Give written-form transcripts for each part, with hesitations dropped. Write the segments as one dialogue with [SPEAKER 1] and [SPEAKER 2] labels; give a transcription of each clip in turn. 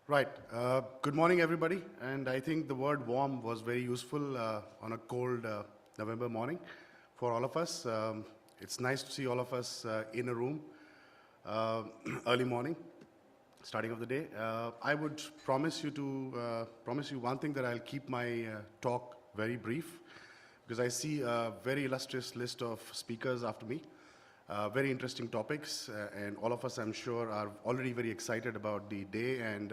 [SPEAKER 1] Right. Good morning, everybody. And I think the word warm was very useful on a cold November morning for all of us. It's nice to see all of us in a room uh, early morning, starting of the day. I would promise you one thing, that I'll keep my talk very brief, because I see a very illustrious list of speakers after me. Very interesting topics, and all of us, I'm sure, are already very excited about the day and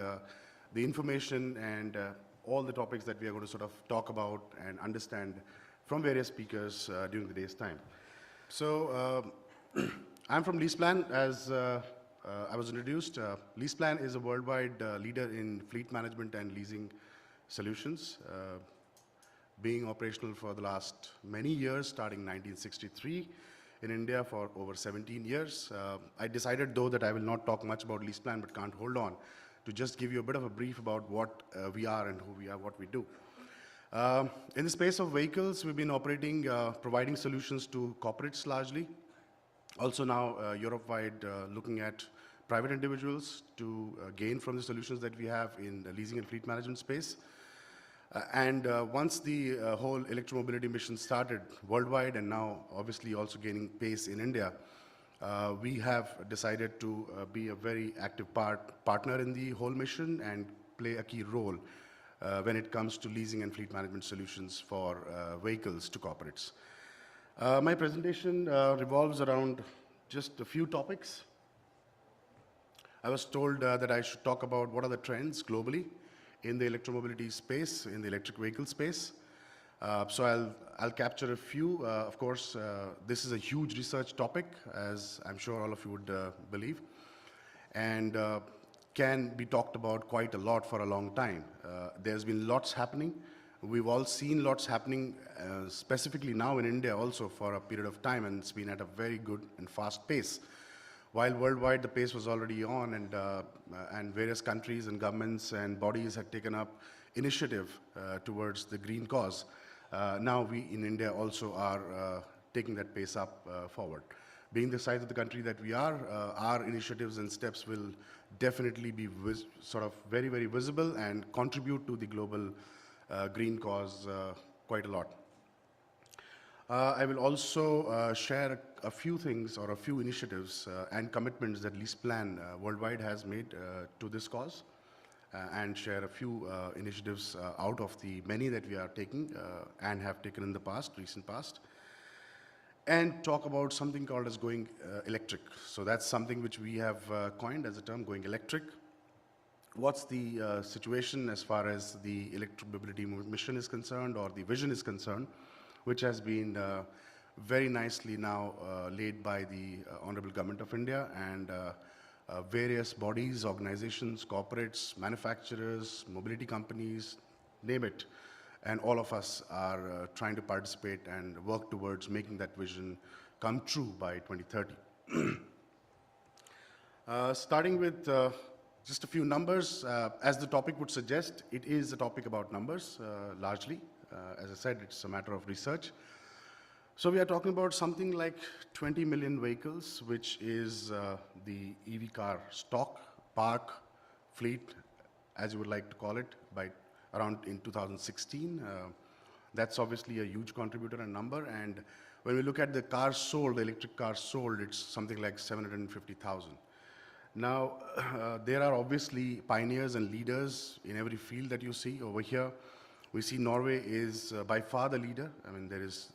[SPEAKER 1] the information and all the topics that we are going to sort of talk about and understand from various speakers during the day's time. So I'm from LeasePlan, as I was introduced. LeasePlan is a worldwide leader in fleet management and leasing solutions, being operational for the last many years, starting 1963. In India for over 17 years. I decided, though, that I will not talk much about LeasePlan, but can't hold on to just give you a bit of a brief about what we are and who we are, what we do. In the space of vehicles, we've been operating, providing solutions to corporates largely. Also now, Europe-wide, looking at private individuals to gain from the solutions that we have in the leasing and fleet management space. Once the whole electromobility mission started worldwide, and now obviously also gaining pace in India, we have decided to be a very active partner in the whole mission and play a key role when it comes to leasing and fleet management solutions for vehicles to corporates. My presentation revolves around just a few topics. I was told that I should talk about what are the trends globally in the electromobility space, in the electric vehicle space. So I'll capture a few. Of course, this is a huge research topic, as I'm sure all of you would believe, and can be talked about quite a lot for a long time. There's been lots happening. We've all seen lots happening, specifically now in India also, for a period of time, and it's been at a very good and fast pace. While worldwide the pace was already on, and various countries and governments and bodies had taken up initiative towards the green cause, now we in India also are taking that pace up forward. Being the size of the country that we are, our initiatives and steps will definitely be sort of very, very visible and contribute to the global green cause quite a lot. I will also share a few things or a few initiatives and commitments that LeasePlan worldwide has made to this cause, and share a few initiatives out of the many that we are taking and have taken in the recent past, and talk about something called as going electric. So that's something which we have coined as a term, going electric. What's the situation as far as the electromobility mission is concerned, or the vision is concerned, which has been very nicely now laid by the Honorable Government of India and various bodies, organizations, corporates, manufacturers, mobility companies, name it. And all of us are trying to participate and work towards making that vision come true by 2030. Starting with just a few numbers, as the topic would suggest, it is a topic about numbers largely. As I said, it's a matter of research. So we are talking about something like 20 million vehicles, which is the EV car stock, park, fleet, as you would like to call it, by around in 2016. That's obviously a huge contributor and number. And when we look at the cars sold, the electric cars sold, it's something like 750,000. Now, there are obviously pioneers and leaders in every field that you see over here. We see Norway is by far the leader. I mean, there's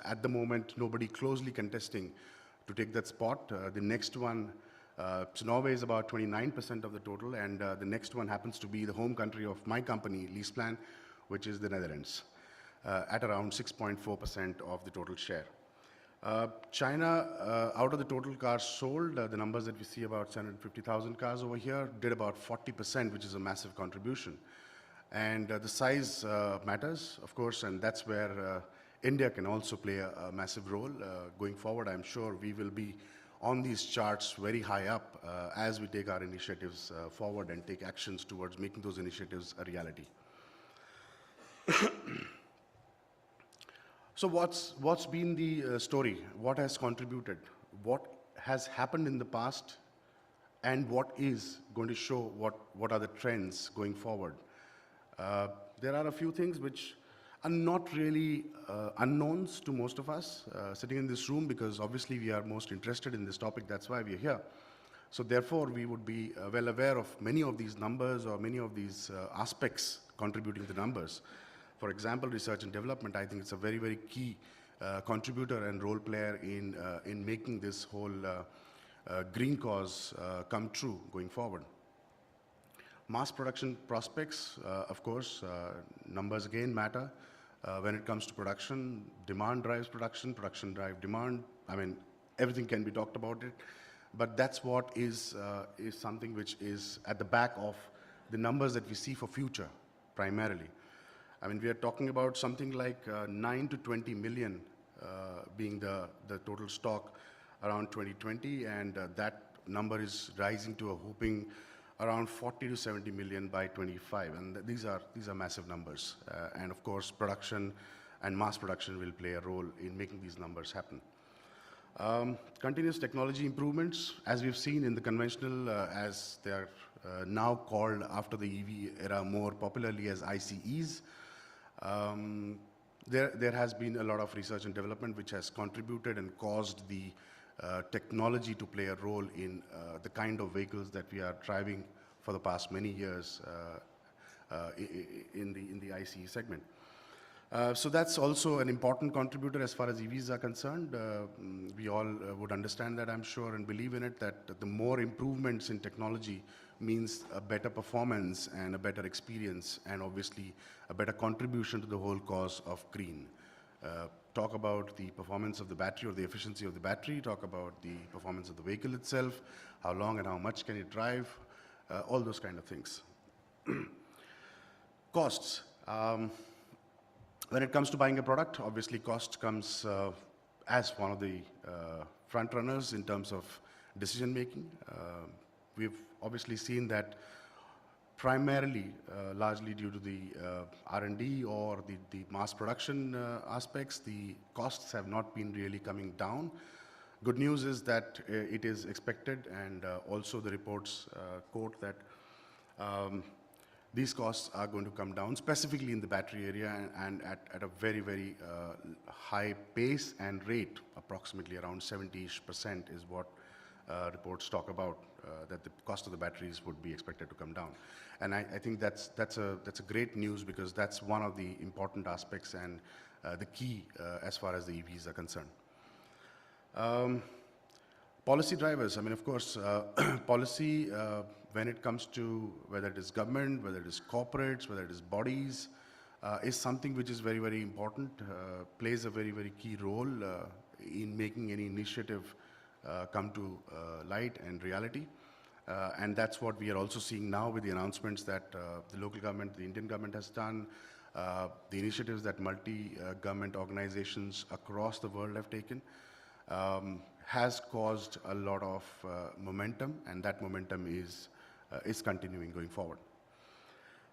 [SPEAKER 1] at the moment nobody closely contesting to take that spot. The next one, so Norway is about 29% of the total, and the next one happens to be the home country of my company, LeasePlan, which is the Netherlands, at around 6.4% of the total share. China, out of the total cars sold, the numbers that we see, about 750,000 cars over here, did about 40%, which is a massive contribution. And the size matters, of course, and that's where India can also play a massive role. Going forward, I'm sure we will be on these charts very high up as we take our initiatives forward and take actions towards making those initiatives a reality. So what's been the story? What has contributed? What has happened in the past and what is going to show what are the trends going forward. There are a few things which are not really unknowns to most of us sitting in this room, because obviously we are most interested in this topic. That's why we are here. So therefore, we would be well aware of many of these numbers or many of these aspects contributing to numbers. For example, research and development, I think it's a very, very key contributor and role player in making this whole green cause come true going forward. Mass production prospects, of course, numbers again matter. When it comes to production, demand drives production, production drives demand. I mean, everything can be talked about it, but that's what is something which is at the back of the numbers that we see for future, primarily. I mean, we are talking about something like 9 to 20 million being the total stock around 2020, and that number is rising to a whopping around 40 to 70 million by 25, and these are massive numbers. And of course, production and mass production will play a role in making these numbers happen. Continuous technology improvements, as we've seen in the conventional, as they are now called after the EV era more popularly as ICEs. There has been a lot of research and development which has contributed and caused the technology to play a role in the kind of vehicles that we are driving for the past many years in the ICE segment. So that's also an important contributor as far as EVs are concerned. We all would understand that, I'm sure, and believe in it, that the more improvements in technology means a better performance and a better experience, and obviously a better contribution to the whole cause of green. Talk about the performance of the battery or the efficiency of the battery, talk about the performance of the vehicle itself, how long and how much can it drive, all those kind of things. Costs. When it comes to buying a product, obviously cost comes as one of the front runners in terms of decision making. We've obviously seen that primarily, largely due to the R&D or the mass production aspects, the costs have not been really coming down. Good news is that it is expected, and also the reports quote that these costs are going to come down, specifically in the battery area, and at a very, very high pace and rate. Approximately around 70% is what reports talk about, that the cost of the batteries would be expected to come down. And I think that's a great news, because that's one of the important aspects and the key as far as the EVs are concerned. Policy drivers, I mean, of course, policy, when it comes to whether it is government, whether it is corporates, whether it is bodies, is something which is very, very important, plays a very, very key role in making any initiative come to light and reality. And that's what we are also seeing now with the announcements that the local government, the Indian government has done, the initiatives that multi-government organizations across the world have taken, has caused a lot of momentum, and that momentum is continuing going forward.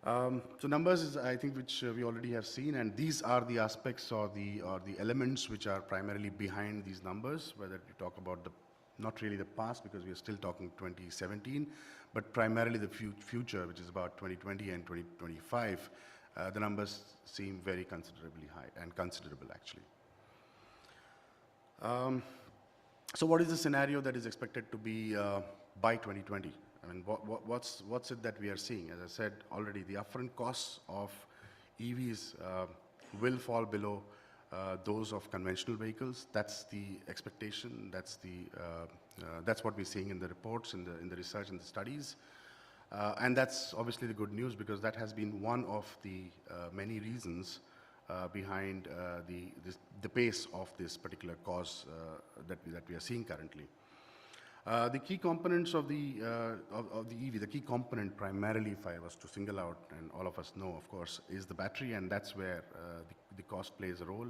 [SPEAKER 1] So numbers is, I think, which we already have seen, and these are the aspects or the elements which are primarily behind these numbers, whether we talk about not really the past, because we are still talking 2017, but primarily the future, which is about 2020 and 2025, the numbers seem very considerably high, and considerable actually. So what is the scenario that is expected to be by 2020? I mean, what's it that we are seeing? As I said already, the upfront costs of EVs will fall below those of conventional vehicles. That's the expectation. That's what we're seeing in the reports, in the research and the studies. And that's obviously the good news, because that has been one of the many reasons behind the pace of this particular cause that we are seeing currently. The key components of the EV, the key component primarily, if I was to single out, and all of us know, of course, is the battery, and that's where the cost plays a role.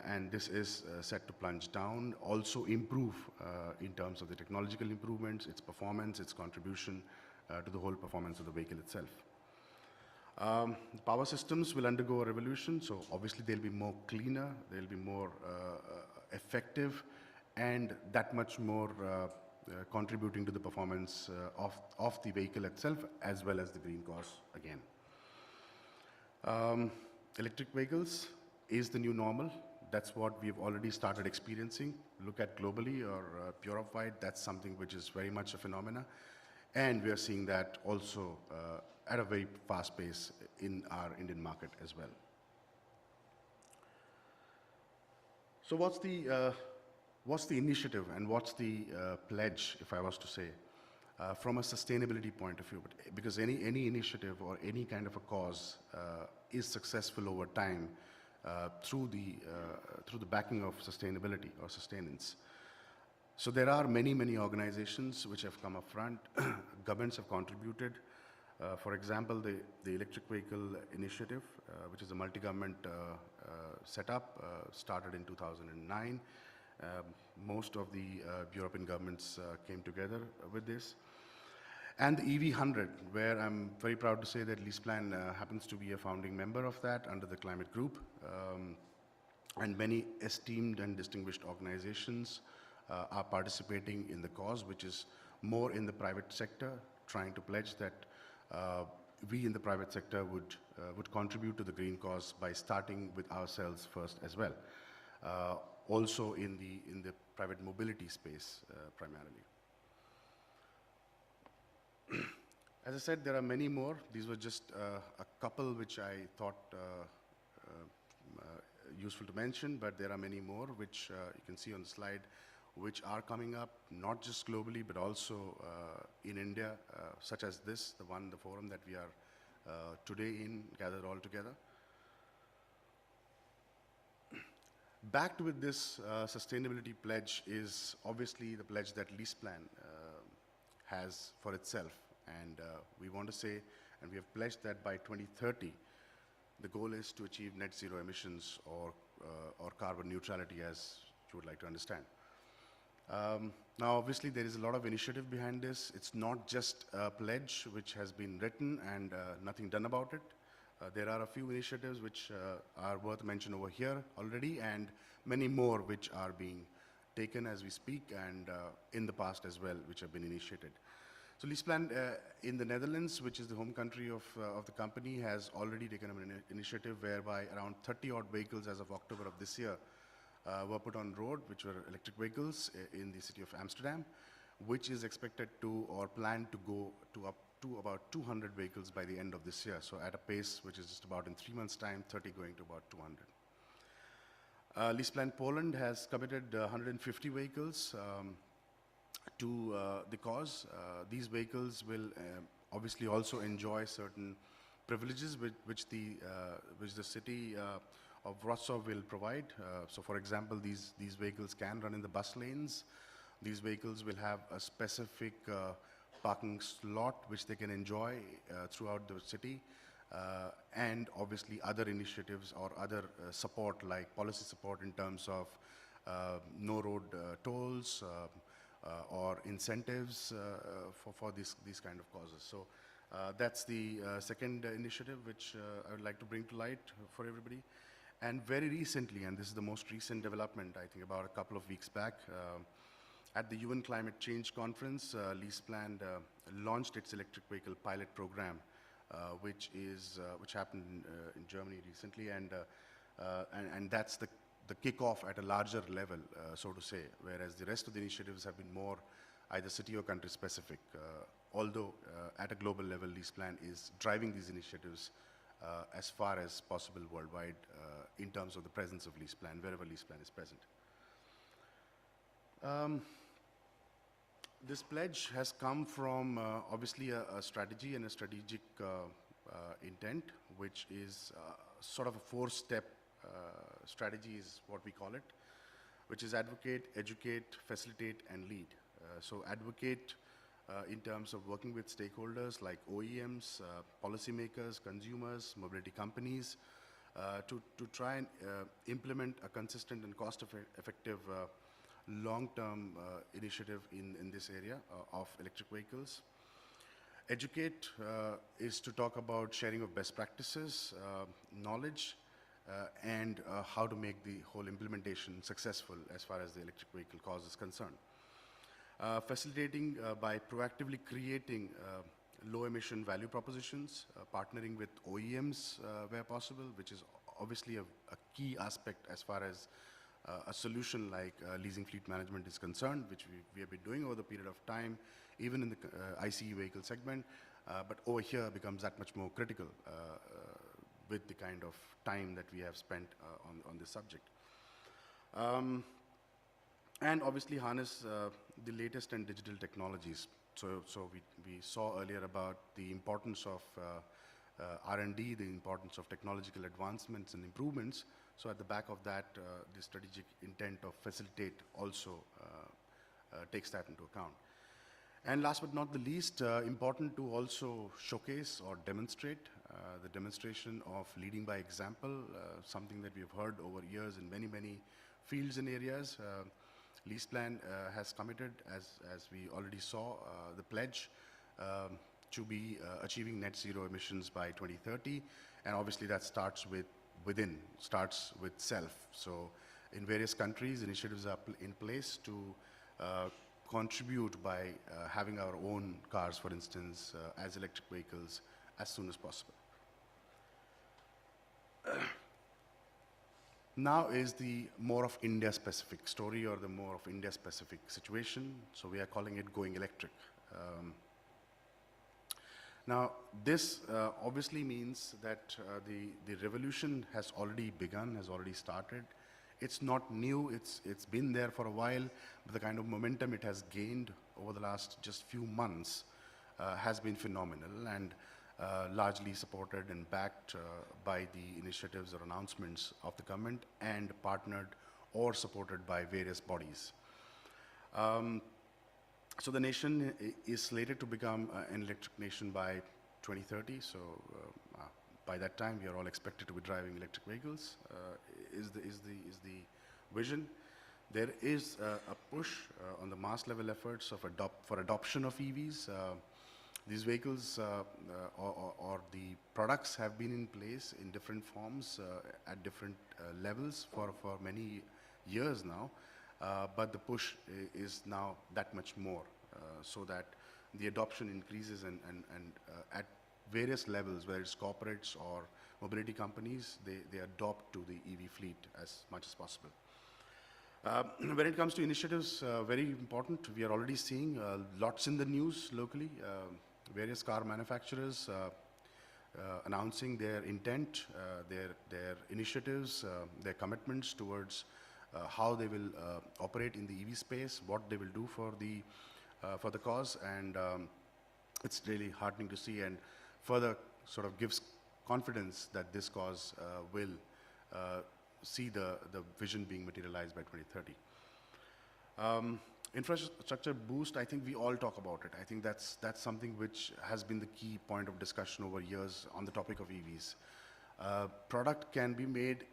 [SPEAKER 1] And this is set to plunge down, also improve in terms of the technological improvements, its performance, its contribution to the whole performance of the vehicle itself. Power systems will undergo a revolution, so obviously they'll be more cleaner, they'll be more effective, and that much more contributing to the performance of the vehicle itself as well as the green cause again. Electric vehicles is the new normal. That's what we've already started experiencing. Look at globally or Europe-wide, that's something which is very much a phenomena. And we are seeing that also at a very fast pace in our Indian market as well. So what's the initiative and what's the pledge, if I was to say, from a sustainability point of view? Because any initiative or any kind of a cause is successful over time through the backing of sustainability or sustenance. So there are many organizations which have come up front. Governments have contributed. For example, the Electric Vehicle Initiative, which is a multi-government setup, started in 2009. Most of the European governments came together with this. And the EV100, where I'm very proud to say that LeasePlan happens to be a founding member of that under the climate group. And many esteemed and distinguished organizations are participating in the cause, which is more in the private sector, trying to pledge that we in the private sector would contribute to the green cause by starting with ourselves first as well. Also in the private mobility space primarily. As I said, there are many more. These were just a couple which I thought useful to mention, but there are many more which you can see on the slide, which are coming up, not just globally, but also in India, such as this, the forum that we are today gathered all together. Backed with this sustainability pledge is obviously the pledge that LeasePlan has for itself. And we want to say, and we have pledged that by 2030, the goal is to achieve net zero emissions or carbon neutrality, as you would like to understand. Now, obviously, there is a lot of initiative behind this. It's not just a pledge which has been written and nothing done about it. There are a few initiatives which are worth mention over here already, and many more which are being taken as we speak, and in the past as well, which have been initiated. So LeasePlan in the Netherlands, which is the home country of the company, has already taken an initiative whereby around 30-odd vehicles as of October of this year were put on road, which were electric vehicles in the city of Amsterdam, which is expected to or planned to go to up to about 200 vehicles by the end of this year. So at a pace which is just about in 3 months' time, 30 going to about 200. LeasePlan Poland has committed 150 vehicles to the cause. These vehicles will obviously also enjoy certain privileges which the city of Wrocław will provide. So for example, these vehicles can run in the bus lanes. These vehicles will have a specific parking slot which they can enjoy throughout the city. And obviously other initiatives or other support, like policy support in terms of no road tolls or incentives for these kind of causes. So that's the second initiative which I would like to bring to light for everybody. And very recently, and this is the most recent development, I think about a couple of weeks back, at the UN Climate Change Conference, LeasePlan launched its electric vehicle pilot program, which happened in Germany recently, and that's the kickoff at a larger level, so to say, whereas the rest of the initiatives have been more either city or country specific. Although at a global level, LeasePlan is driving these initiatives as far as possible worldwide in terms of the presence of LeasePlan, wherever LeasePlan is present. This pledge has come from obviously a strategy and a strategic intent, which is sort of a four-step strategy is what we call it, which is advocate, educate, facilitate, and lead. So advocate in terms of working with stakeholders like OEMs, policymakers, consumers, mobility companies, to try and implement a consistent and cost-effective long-term initiative in this area of electric vehicles. Educate is to talk about sharing of best practices, knowledge, and how to make the whole implementation successful as far as the electric vehicle cause is concerned. facilitating by proactively creating low emission value propositions, partnering with OEMs where possible, which is obviously a key aspect as far as a solution like leasing fleet management is concerned, which we have been doing over the period of time, even in the ICE vehicle segment, but over here becomes that much more critical with the kind of time that we have spent on this subject. And obviously harness the latest and digital technologies. So we saw earlier about the importance of R&D, the importance of technological advancements and improvements. So at the back of that, the strategic intent of facilitate also takes that into account. And last but not the least, important to also showcase or demonstrate the demonstration of leading by example, something that we've heard over years in many, many fields and areas. LeasePlan has committed, as we already saw, the pledge to be achieving net zero emissions by 2030. And obviously that starts with starts with self. So in various countries, initiatives are in place to contribute by having our own cars, for instance, as electric vehicles as soon as possible. Now is the more of India-specific story or the more of India-specific situation. So we are calling it going electric. Now this obviously means that the revolution has already begun, has already started. It's not new, it's been there for a while, but the kind of momentum it has gained over the last just few months has been phenomenal and largely supported and backed by the initiatives or announcements of the government and partnered or supported by various bodies. So the nation is slated to become an electric nation by 2030. So by that time, we are all expected to be driving electric vehicles. Is the vision? There is a push on the mass level efforts for adoption of EVs. These vehicles or the products have been in place in different forms at different levels for many years now. But the push is now that much more so that the adoption increases and at various levels, whether it's corporates or mobility companies, they adopt to the EV fleet as much as possible. When it comes to initiatives, very important, we are already seeing lots in the news locally, various car manufacturers announcing their intent, their initiatives, their commitments towards how they will operate in the EV space, what they will do for the cause, and it's really heartening to see and further sort of gives confidence that this cause will see the vision being materialized by 2030. Infrastructure boost, I think we all talk about it. I think that's something which has been the key point of discussion over years on the topic of EVs. Product can be made,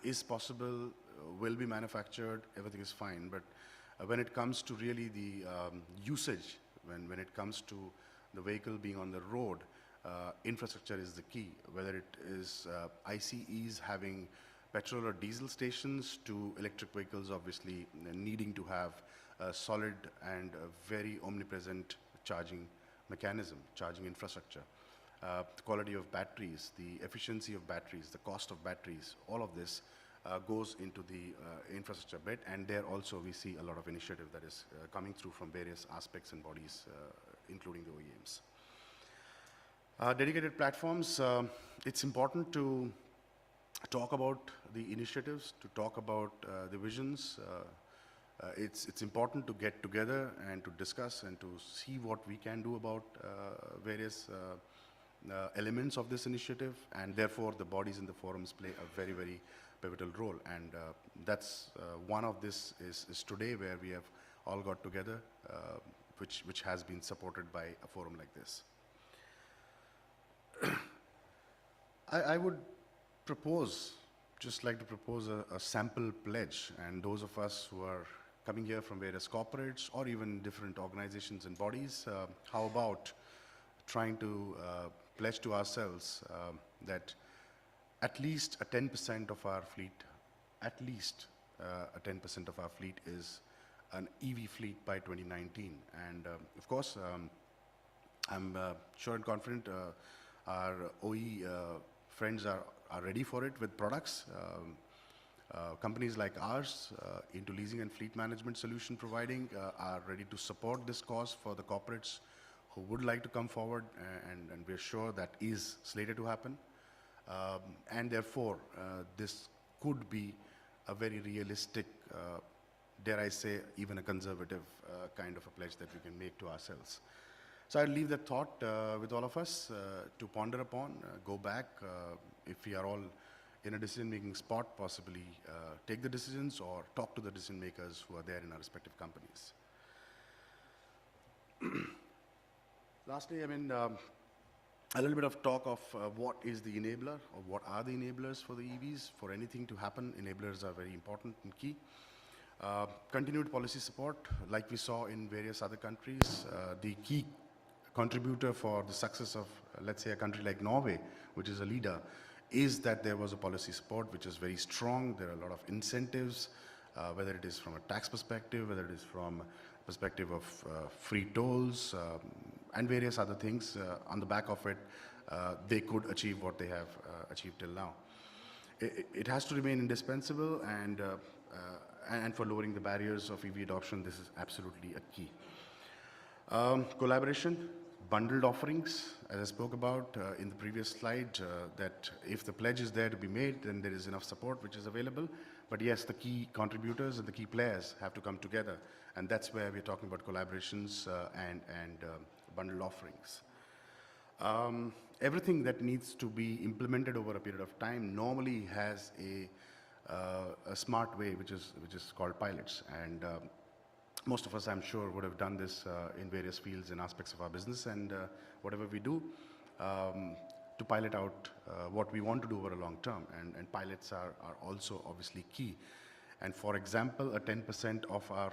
[SPEAKER 1] is possible, will be manufactured, everything is fine, but when it comes to really the usage, when it comes to the vehicle being on the road, infrastructure is the key, whether it is ICEs having petrol or diesel stations to electric vehicles obviously needing to have a solid and a very omnipresent charging mechanism, charging infrastructure. The quality of batteries, the efficiency of batteries, the cost of batteries, all of this goes into the infrastructure bit, and there also we see a lot of initiative that is coming through from various aspects and bodies, including the OEMs. Dedicated platforms, it's important to talk about the initiatives, to talk about the visions. It's important to get together and to discuss and to see what we can do about various elements of this initiative, and therefore the bodies in the forums play a very, very pivotal role. And that's one of this is today, where we have all got together, which has been supported by a forum like this. I would just like to propose a sample pledge, and those of us who are coming here from various corporates or even different organizations and bodies, how about trying to pledge to ourselves that at least a 10% of our fleet, is an EV fleet by 2019. And of course, I'm sure and confident our OE friends are ready for it with products. Companies like ours into leasing and fleet management solution providing are ready to support this cause for the corporates who would like to come forward, and we're sure that is slated to happen. And therefore, this could be a very realistic, dare I say, even a conservative kind of a pledge that we can make to ourselves. So I'll leave that thought with all of us to ponder upon, go back, if we are all in a decision-making spot, possibly take the decisions or talk to the decision makers who are there in our respective companies. Lastly, I mean, a little bit of talk of what is the enabler, or what are the enablers for the EVs. For anything to happen, enablers are very important and key. Continued policy support, like we saw in various other countries, the key contributor for the success of, let's say, a country like Norway, which is a leader, is that there was a policy support which is very strong. There are a lot of incentives, whether it is from a tax perspective, whether it is from a perspective of free tolls, and various other things. On the back of it, they could achieve what they have achieved till now. It has to remain indispensable, and for lowering the barriers of EV adoption, this is absolutely a key. Collaboration, bundled offerings, as I spoke about in the previous slide, that if the pledge is there to be made, then there is enough support which is available. But yes, the key contributors and the key players have to come together, and that's where we're talking about collaborations and bundled offerings. Everything that needs to be implemented over a period of time normally has a smart way, which is called pilots. And most of us, I'm sure, would have done this in various fields and aspects of our business, and whatever we do, to pilot out what we want to do over a long term. And pilots are also obviously key. And for example, a 10% of our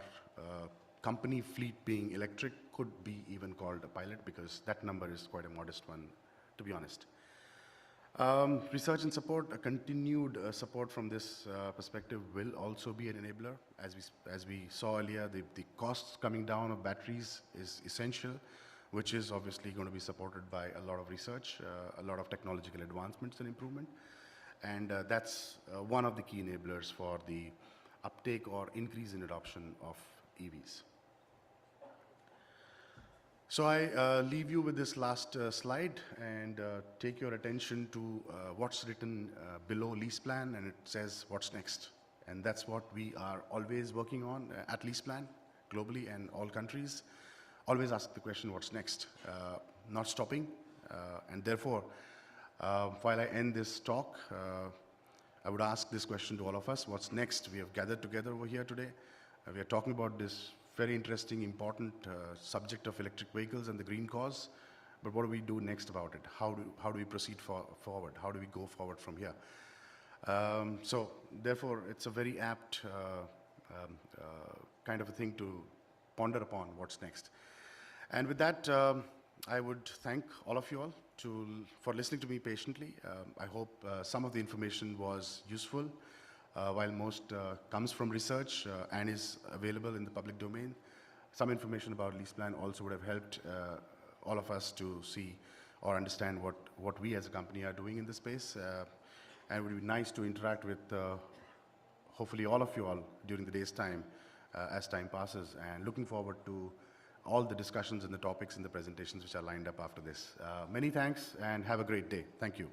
[SPEAKER 1] company fleet being electric could be even called a pilot, because that number is quite a modest one, to be honest. Research and support, a continued support from this perspective will also be an enabler. As we saw earlier, the costs coming down of batteries is essential, which is obviously going to be supported by a lot of research, a lot of technological advancements and improvement. And that's one of the key enablers for the uptake or increase in adoption of EVs. So I leave you with this last slide, and take your attention to what's written below LeasePlan, and it says what's next. And that's what we are always working on at LeasePlan, globally and all countries. Always ask the question, what's next? Not stopping. And therefore, while I end this talk, I would ask this question to all of us, what's next? We have gathered together over here today. We are talking about this very interesting, important subject of electric vehicles and the green cause. But what do we do next about it? How do we proceed forward? How do we go forward from here? So therefore, it's a very apt kind of a thing to ponder upon what's next. And with that, I would thank all of you all for listening to me patiently. I hope some of the information was useful. While most comes from research and is available in the public domain. Some information about LeasePlan also would have helped all of us to see or understand what we as a company are doing in this space. And it would be nice to interact with hopefully all of you all during the day's time as time passes, and looking forward to all the discussions and the topics and the presentations which are lined up after this. Many thanks, and have a great day. Thank you.